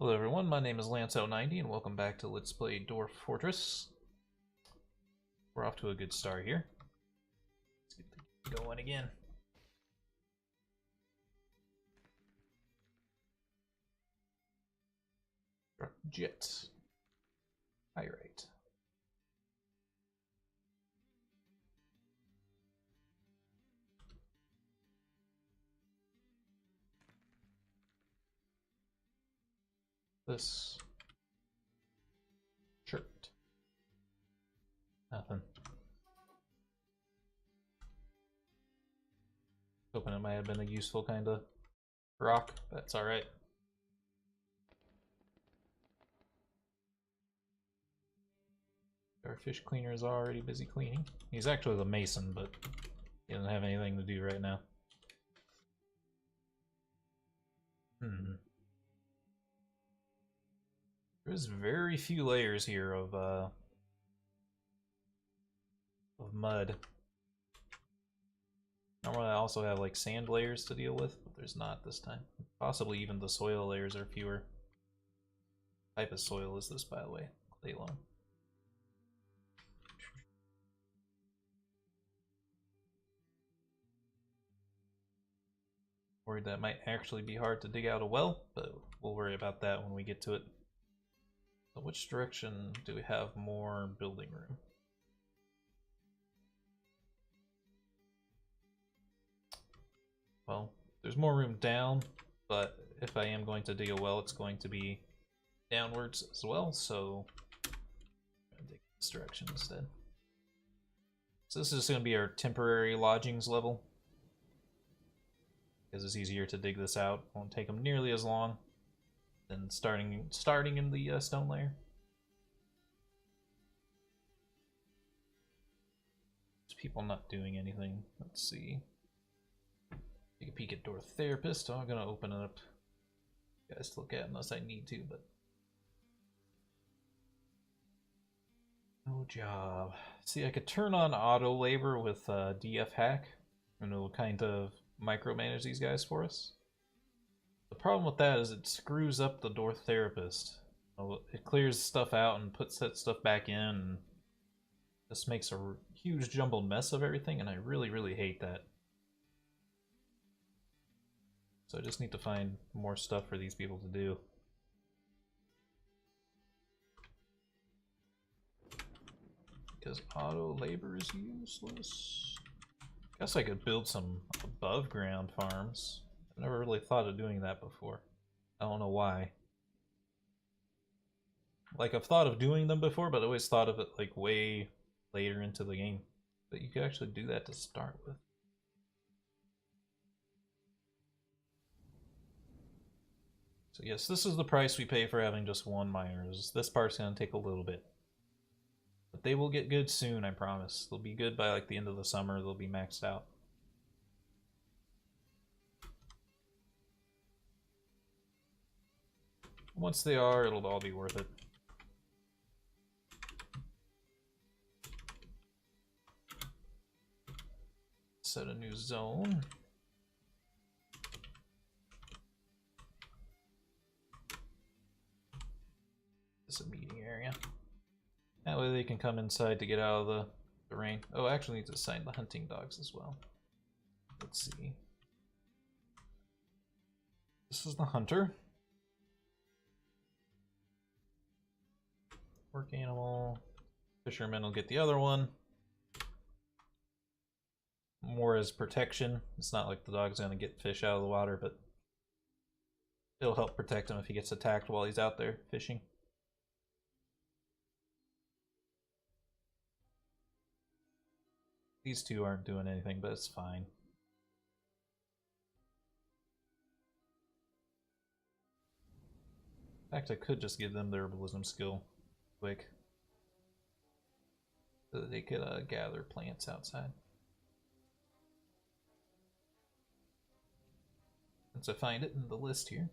Hello everyone, my name is Lance090 and welcome back to Let's Play Dwarf Fortress. We're off to a good start here. Let's get the going again. Jet. Pyrite. This shirt. Nothing. Hoping it might have been a useful kind of rock. That's alright. Our fish cleaner is already busy cleaning. He's actually the mason, but he doesn't have anything to do right now. There's very few layers here of mud. Normally I also have like sand layers to deal with, but there's not this time. Possibly even the soil layers are fewer. What type of soil is this, by the way? Clay loam. Worried that might actually be hard to dig out a well, but we'll worry about that when we get to it. So which direction do we have more building room? Well, there's more room down, but if I am going to dig a well, it's going to be downwards as well, so I'm going to dig this direction instead. So this is going to be our temporary lodgings level, because it's easier to dig this out. Won't take them nearly as long than starting in the stone layer. There's people not doing anything. Let's see. Take a peek at Dwarf Therapist. I'm gonna open it up, you guys to look at unless I need to, but no job. See, I could turn on auto labor with DF hack, and it'll kind of micromanage these guys for us. The problem with that is it screws up the Dwarf Therapist. It clears stuff out and puts that stuff back in, and this makes a huge jumbled mess of everything, and I really hate that. So I just need to find more stuff for these people to do. Because auto labor is useless. Guess I could build some above ground farms. I've never really thought of doing that before. I don't know why. Like, I've thought of doing them before, but I always thought of it like way later into the game. But you could actually do that to start with. So yes, this is the price we pay for having just one miner. This part's gonna take a little bit. But they will get good soon, I promise. They'll be good by like the end of the summer, they'll be maxed out. Once they are, it'll all be worth it. Set a new zone. It's a meeting area. That way they can come inside to get out of the rain. Oh, I actually need to assign the hunting dogs as well. Let's see. This is the hunter. Work animal. Fisherman will get the other one. More as protection. It's not like the dog's gonna get fish out of the water, but it'll help protect him if he gets attacked while he's out there fishing. These two aren't doing anything, but it's fine. In fact, I could just give them the herbalism skill quick, so that they could gather plants outside. Once I find it in the list here,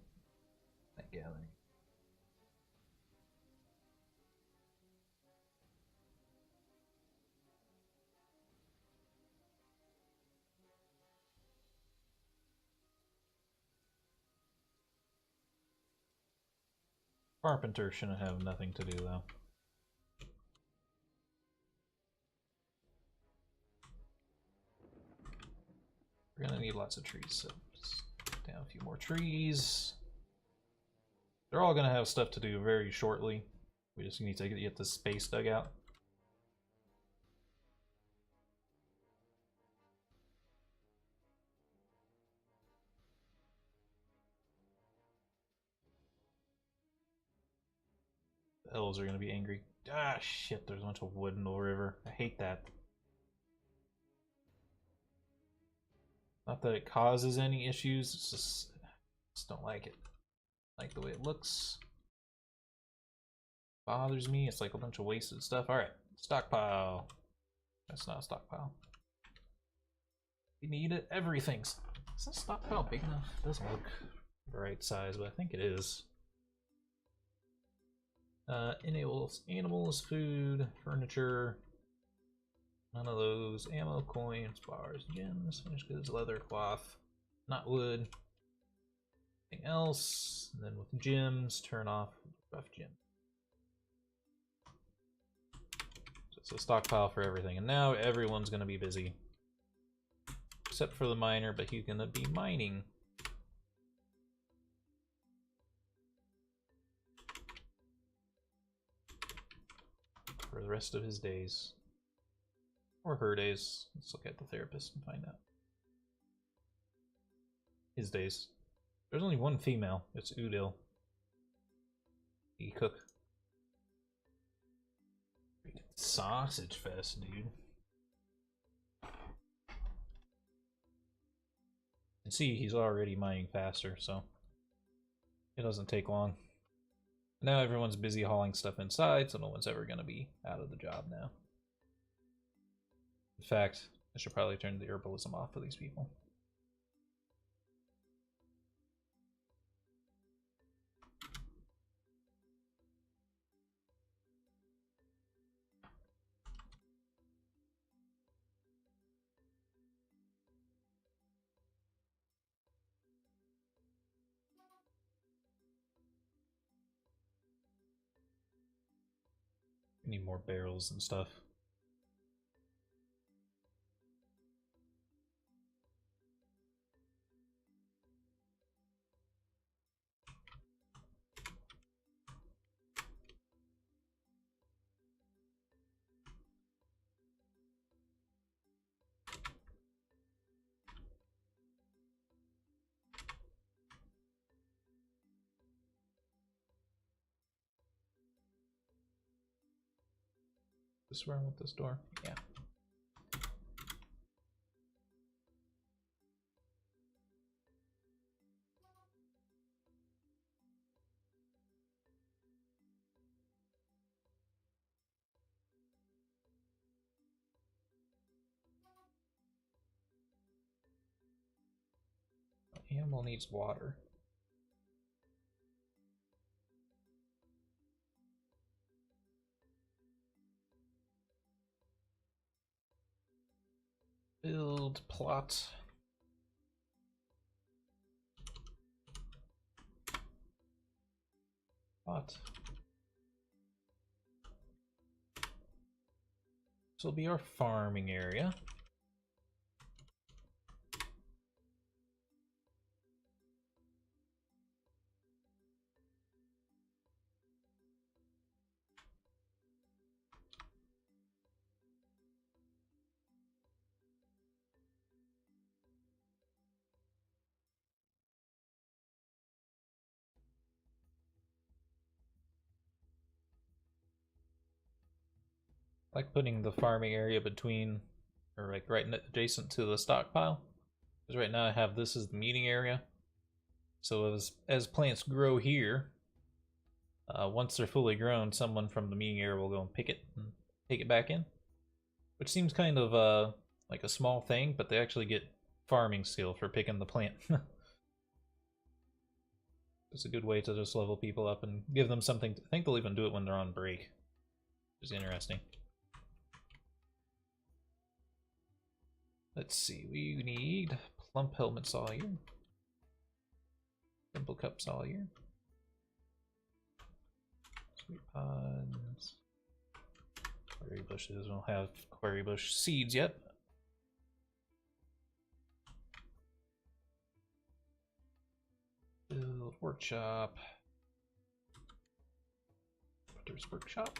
that gathering. Carpenter shouldn't have nothing to do though. We're gonna need lots of trees, so just put down a few more trees. They're all gonna have stuff to do very shortly. We just need to get this space dug out. The elves are gonna be angry. Ah, shit, there's a bunch of wood in the river. I hate that. Not that it causes any issues, it's just, I just don't like it. Like the way it looks. Bothers me, it's like a bunch of wasted stuff. Alright, stockpile. That's not a stockpile. We need it, everything's. Is that stockpile big enough? It doesn't look the right size, but I think it is. Enables animals, food, furniture. None of those. Ammo, coins, bars, gems, finished goods, leather, cloth, not wood. Anything else? And then with gems, turn off rough gem. So it's a stockpile for everything. And now everyone's going to be busy. Except for the miner, but he's going to be mining. For the rest of his days. Or her days. Let's look at the therapist and find out. His days. There's only one female. It's Udil. The cook. Freaking sausage fest, dude. You can see he's already mining faster, so it doesn't take long. Now everyone's busy hauling stuff inside, so no one's ever going to be out of the job now. In fact, I should probably turn the herbalism off for these people. We need more barrels and stuff. This is where I want this door. Yeah. Animal needs water. Build plot. Plot. This will be our farming area. I like putting the farming area between, or like right adjacent to the stockpile. Because right now I have this as the meeting area. So as plants grow here, once they're fully grown, someone from the meeting area will go and pick it and take it back in. Which seems kind of like a small thing, but they actually get farming skill for picking the plant. It's a good way to just level people up and give them something. I think they'll even do it when they're on break, which is interesting. Let's see, we need plump helmet sawyer, simple cup sawyer, Sweet pods. Query bushes. We don't have query bush seeds yet. Build workshop. There's workshop.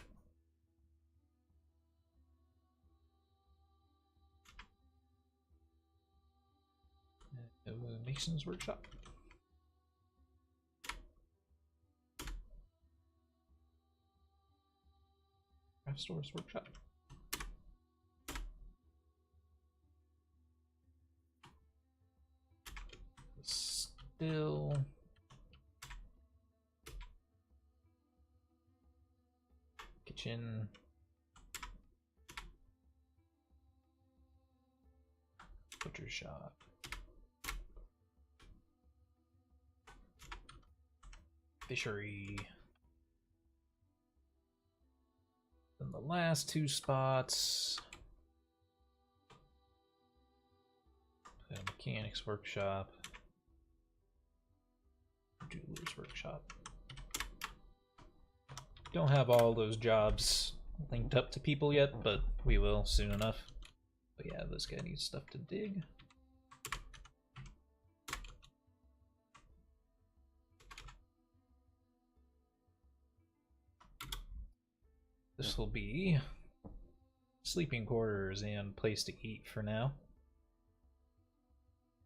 Mason's workshop. Craft stores workshop. Still. Kitchen. Butcher shop. Fishery. Then the last two spots. Mechanics workshop. Jeweler's workshop. Don't have all those jobs linked up to people yet, but we will soon enough. But yeah, this guy needs stuff to dig. This will be sleeping quarters and place to eat for now.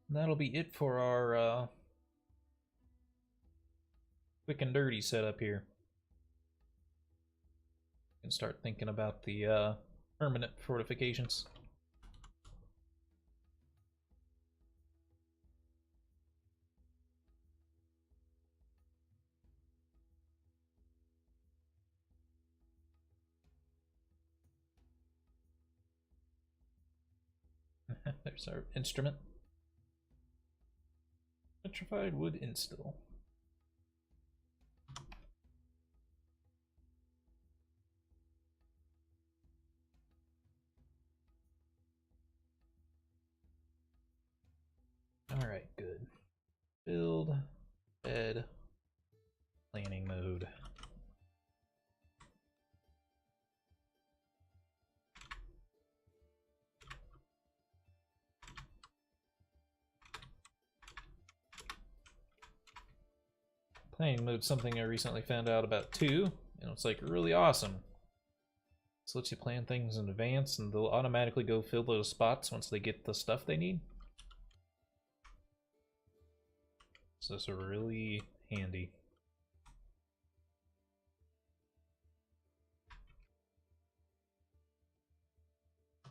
And that'll be it for our quick and dirty setup here. And start thinking about the permanent fortifications. There's our instrument. Petrified wood instill. Alright, good. Build, bed, planning mode. Planning mode, something I recently found out about too, and it's like really awesome. This lets you plan things in advance and they'll automatically go fill those spots once they get the stuff they need. So it's really handy. I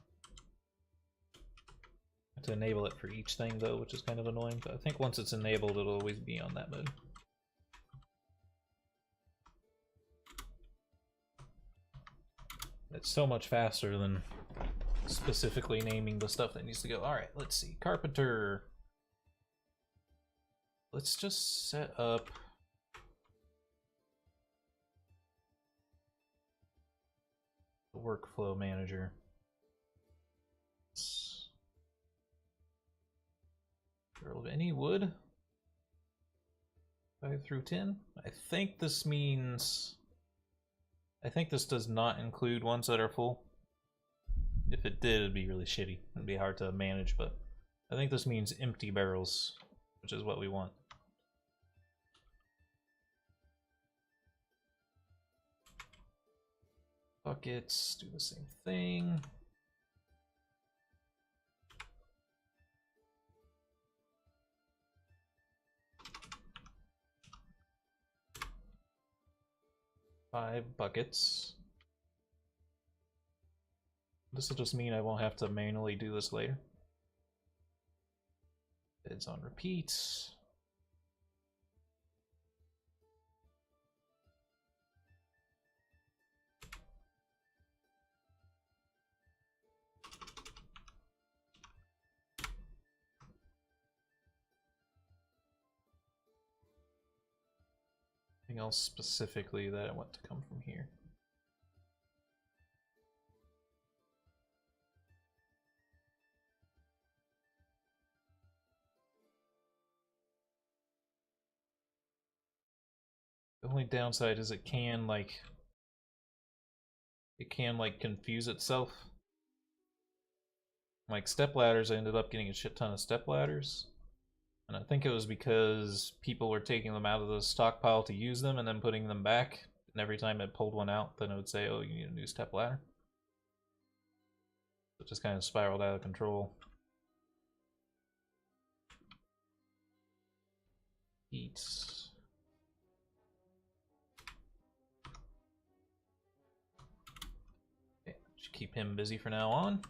have to enable it for each thing though, which is kind of annoying, but I think once it's enabled it'll always be on that mode. It's so much faster than specifically naming the stuff that needs to go. Alright, let's see. Carpenter. Let's just set up the workflow manager. Of any wood? 5 through 10? I think this means... I think this does not include ones that are full. If it did, it'd be really shitty. It'd be hard to manage, but I think this means empty barrels, which is what we want. Buckets, do the same thing. Five buckets. This will just mean I won't have to manually do this later. It's on repeat. Anything else specifically that I want to come from here? The only downside is it can, like, it can like confuse itself. Like step ladders, I ended up getting a shit ton of step ladders. And I think it was because people were taking them out of the stockpile to use them and then putting them back. And every time it pulled one out, then it would say, oh, you need a new step ladder. It just kind of spiraled out of control. Eat. Okay, should keep him busy for now on.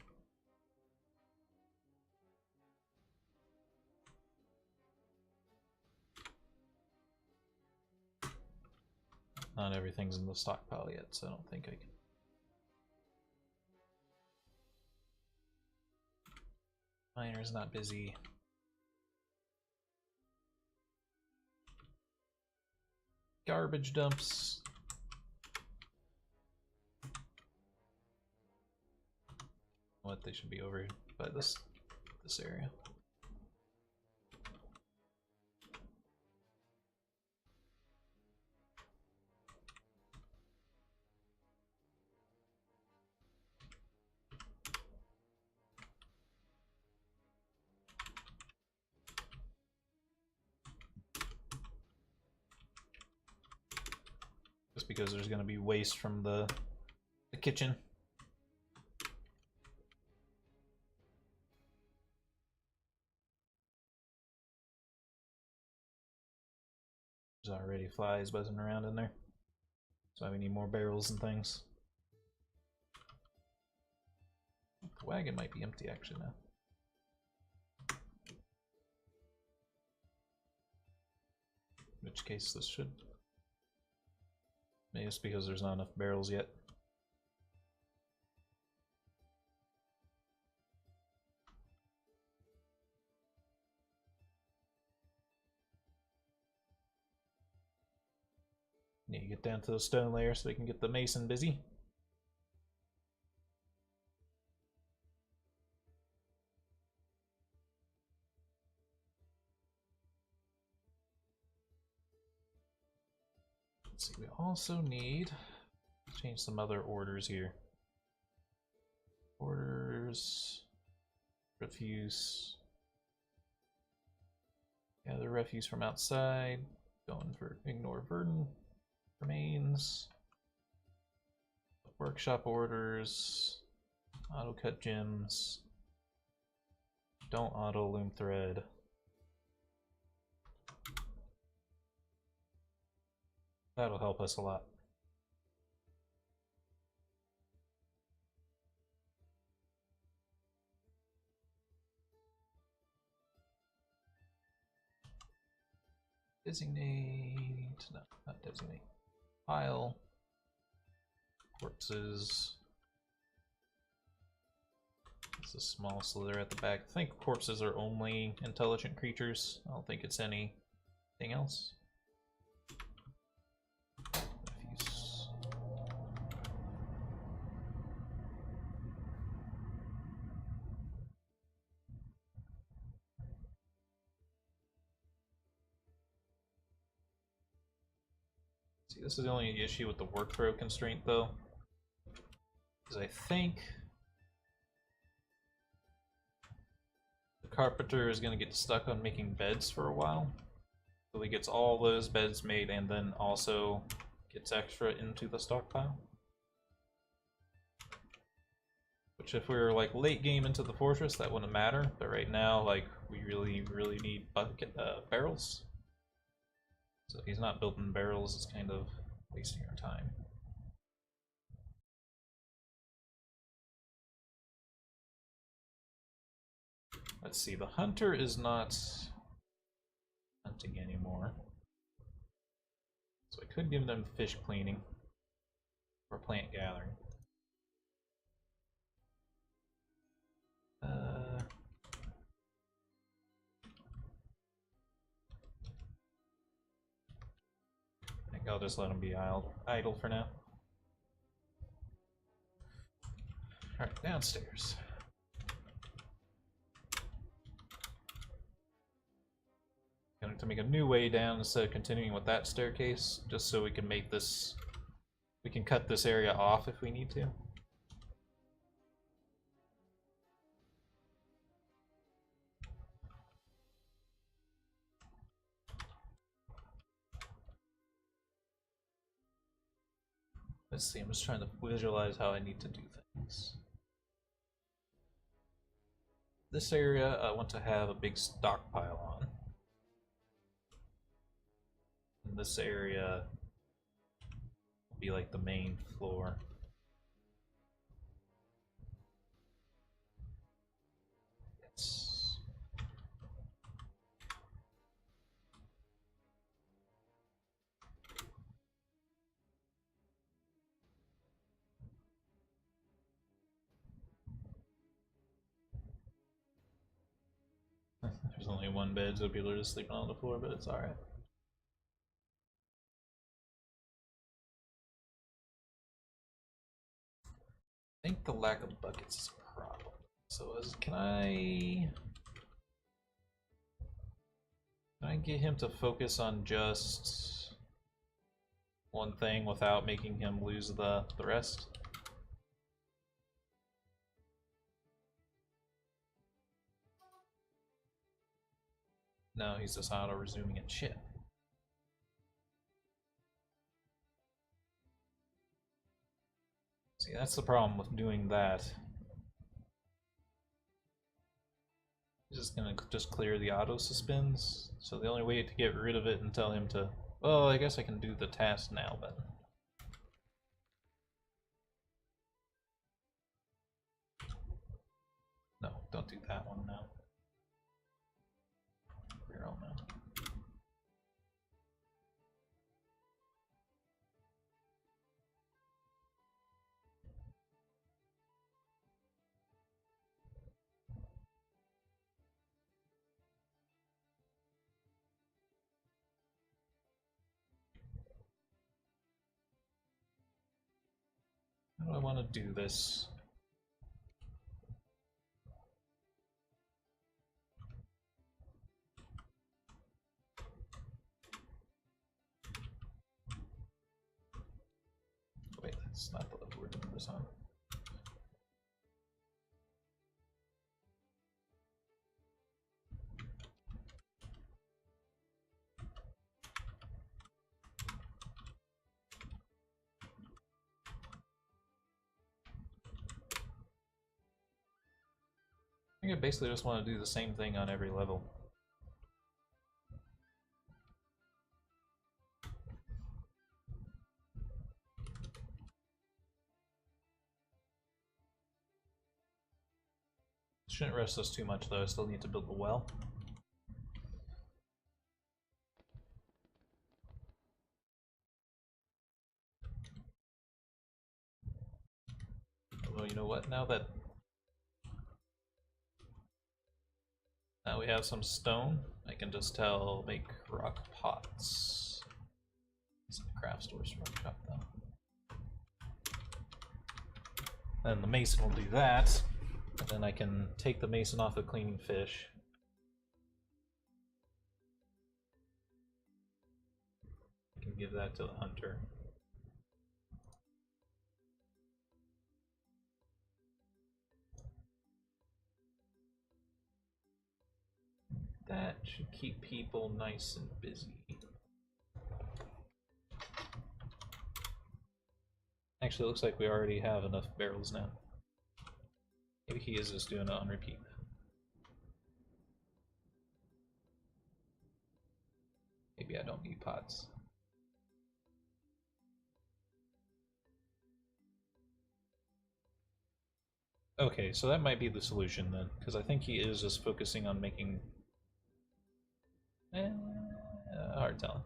Not everything's in the stockpile yet, so I don't think I can. Miner's not busy. Garbage dumps. What, they should be over by this area. Just because there's going to be waste from the kitchen. There's already flies buzzing around in there. So we need more barrels and things. The wagon might be empty actually now. In which case this should... Maybe it's because there's not enough barrels yet. Need to get down to the stone layer so we can get the mason busy. Let's see, we also need to change some other orders here. Orders, refuse. Gather refuse from outside. Going for ignore burden. Remains. Workshop orders. Auto cut gems. Don't auto loom thread. That'll help us a lot. Designate, no, not designate. Pile. Corpses. It's a small slither at the back. I think corpses are only intelligent creatures. I don't think it's anything else. Refuse. See, this is the only issue with the work throw constraint though. Because I think the carpenter is going to get stuck on making beds for a while. So he gets all those beds made and then also gets extra into the stockpile. Which if we were like late game into the fortress, that wouldn't matter. But right now, like, we really need barrels. So if he's not building barrels, it's kind of wasting our time. Let's see, the hunter is not hunting anymore. So I could give them fish cleaning or plant gathering. I think I'll just let them be idle for now. Alright, downstairs. Going to make a new way down instead of continuing with that staircase, just so we can make this We can cut this area off if we need to. Let's see, I'm just trying to visualize how I need to do things. This area I want to have a big stockpile on. And this area will be like the main floor. Yes. There's only one bed, so people are just sleeping on the floor, but it's alright. I think the lack of buckets is a problem. So can I get him to focus on just one thing without making him lose the rest? No, he's just auto-resuming it. Shit. See, that's the problem with doing that. He's just gonna just clear the auto-suspends. So the only way to get rid of it and tell him to... Well, I guess I can do the task now, then. No, don't do that one now. Clear all now. How do I want to do this? Wait, that's not the level we're doing this on. I think I basically just want to do the same thing on every level. Shouldn't rest us too much though, I still need to build the well. Although, you know what, now we have some stone, I can just make rock pots. It's in the craft store's workshop though. And the mason will do that, and then I can take the mason off of cleaning fish. I can give that to the hunter. That should keep people nice and busy. Actually, it looks like we already have enough barrels now. Maybe he is just doing it on repeat. Maybe I don't need pots. Okay, so that might be the solution then, because I think he is just focusing on making... hard telling.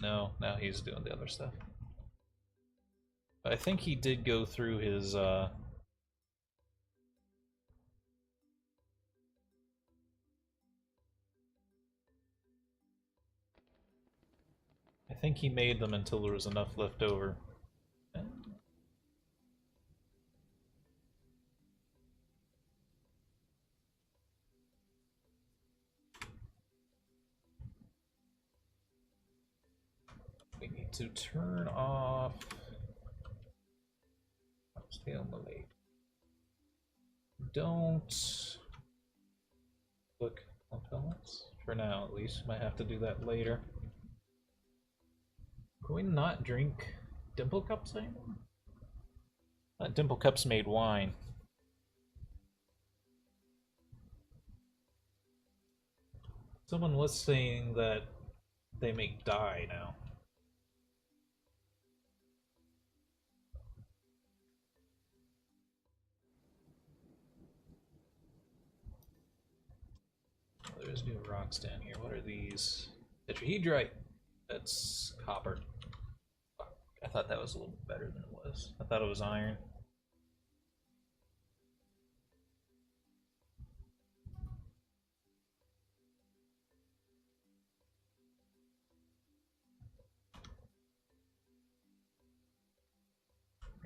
No, now he's doing the other stuff. But I think he did go through his, I think he made them until there was enough left over. We need to turn off stalemate. Don't click on pellets for now, at least. Might have to do that later. Can we not drink dimple cups anymore? Dimple cups made wine. Someone was saying that they make dye now. Oh, there's new rocks down here. What are these? Tetrahedrite. That's copper. I thought that was a little bit better than it was. I thought it was iron.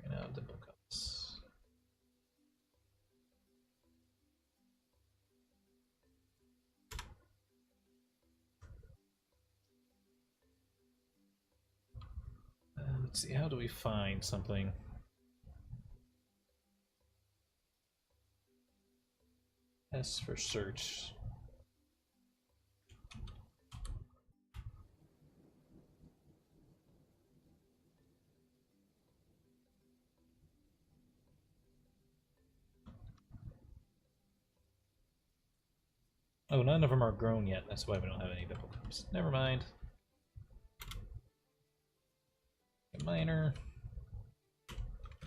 Ran out of dimple cups. Let's see, how do we find something? S for search. Oh, none of them are grown yet. That's why we don't have any dimple cups. Never mind. A miner.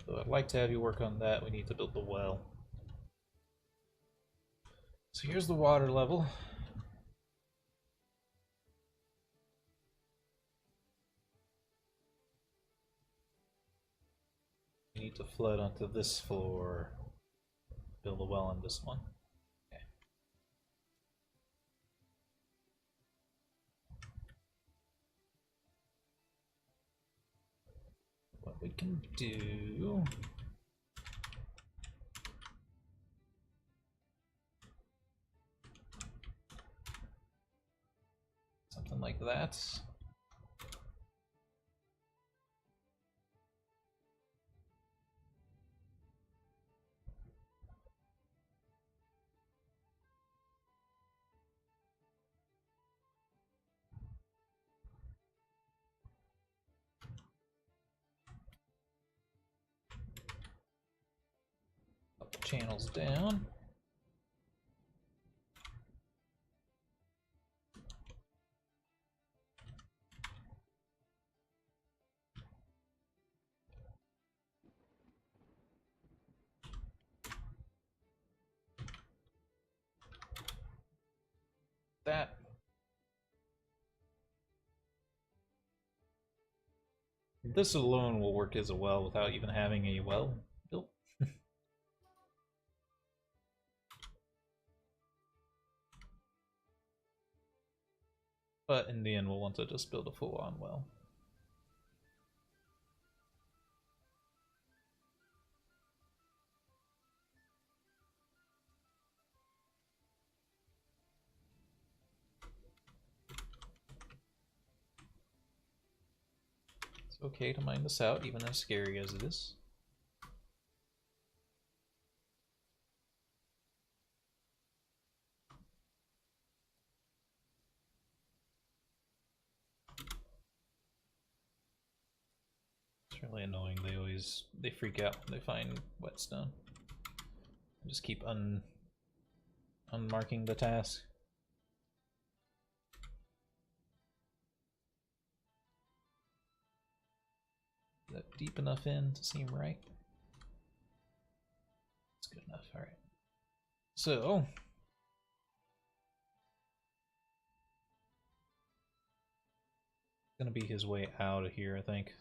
So I'd like to have you work on that. We need to build the well. So here's the water level. We need to flood onto this floor. Build a well on this one. Okay. What we can do... something like that. Couple channels down. That. This alone will work as a well without even having a well built. But in the end, we'll want to just build a full-on well. It's okay to mine this out, even as scary as it is. It's really annoying. They freak out when they find whetstone. Just keep unmarking the task. Is that deep enough in to seem right? That's good enough. All right. So gonna be his way out of here, I think.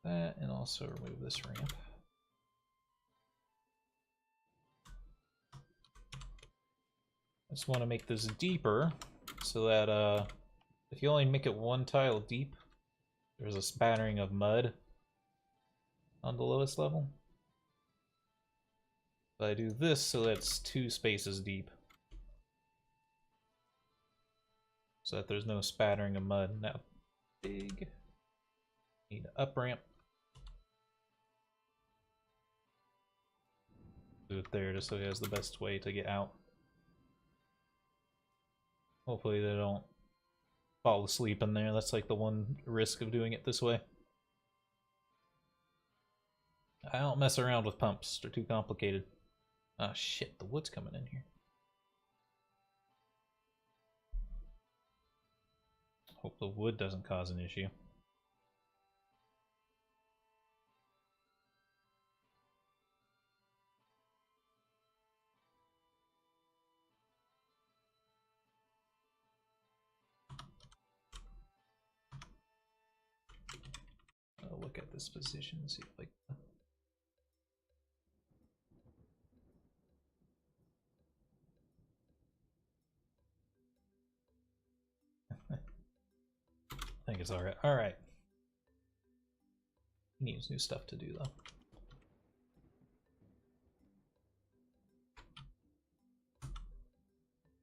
That, and also remove this ramp. I just want to make this deeper so that if you only make it one tile deep, there's a spattering of mud on the lowest level. But I do this so that's 2 spaces deep. So that there's no spattering of mud. Now, big. Need an up ramp. Do it there just so he has the best way to get out. Hopefully they don't fall asleep in there. That's like the one risk of doing it this way. I don't mess around with pumps. They're too complicated. Ah, shit. The wood's coming in here. Hope the wood doesn't cause an issue. I'll look at this position and see if I I think it's alright. Alright. He needs new stuff to do, though.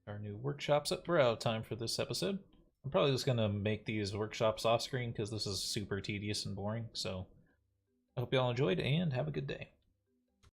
Our new workshops up. We're out of time for this episode. I'm probably just gonna make these workshops off screen because this is super tedious and boring. So I hope y'all enjoyed and have a good day.